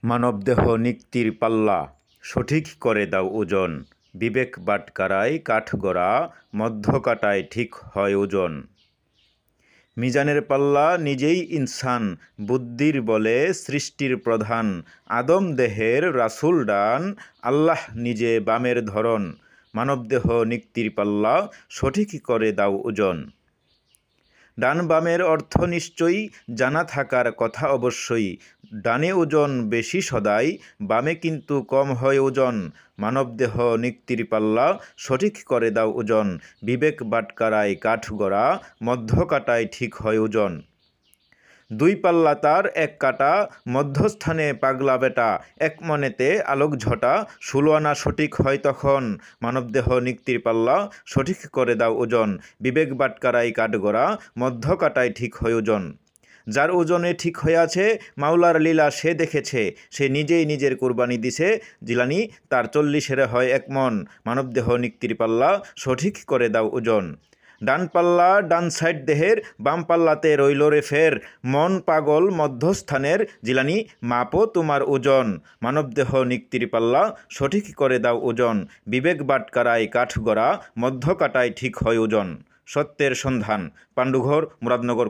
মানবদেহ নিক্তির পাল্লা সঠিক করে দাও ওজন। বিবেক বাটকারায় কাঠগড়া, মধ্য কাটায় ঠিক হয় ওজন। মিজানের পাল্লা নিজেই ইনসান, বুদ্ধির বলে সৃষ্টির প্রধান। আদম দেহের রাসূল ডান, আল্লাহ নিজে বামের ধরন। মানবদেহ নিক্তির পাল্লা সঠিক করে দাও ওজন। ডান বামের অর্থ নিশ্চয়ই জানা থাকার কথা অবশ্যই। ডানে ওজন বেশি সদাই, বামে কিন্তু কম হয় ওজন। মানবদেহ নিক্তির পাল্লা সঠিক করে দাও ওজন। বিবেক বাটকারায় কাঠগড়া, মধ্য কাটায় ঠিক হয় ওজন। দুই পাল্লা তার এক কাটা, মধ্যস্থানে পাগলা বেটা। এক মনেতে আলোক ঝটা, 16 আনা সঠিক হয় তখন। মানবদেহ নিক্তির পাল্লা সঠিক করে দাও ওজন। বিবেক বাটকারায় কাঠগড়া, মধ্য কাটায় ঠিক হয় ওজন। যার ওজনে ঠিক হয়ে আছে, মাওলার লীলা সে দেখেছে। সে নিজেই নিজের কোরবানি দিছে, জিলানি তার 40 হয় 1 মন। মানবদেহ নিক্তির পাল্লা সঠিক করে দাও ওজন। ডান পাল্লা ডান সাইড দেহের, বাম পাল্লাতে রইল রে ফের। মন পাগল মধ্যস্থানের, জিলানি মাপো তোমার ওজন। মানবদেহ নিক্তির পাল্লা সঠিক করে দাও ওজন। বিবেক বাটকারায় কাঠগড়া, মধ্য কাটায় ঠিক হয় ওজন। সত্যের সন্ধান, পাণ্ডুঘর, মুরাদনগর।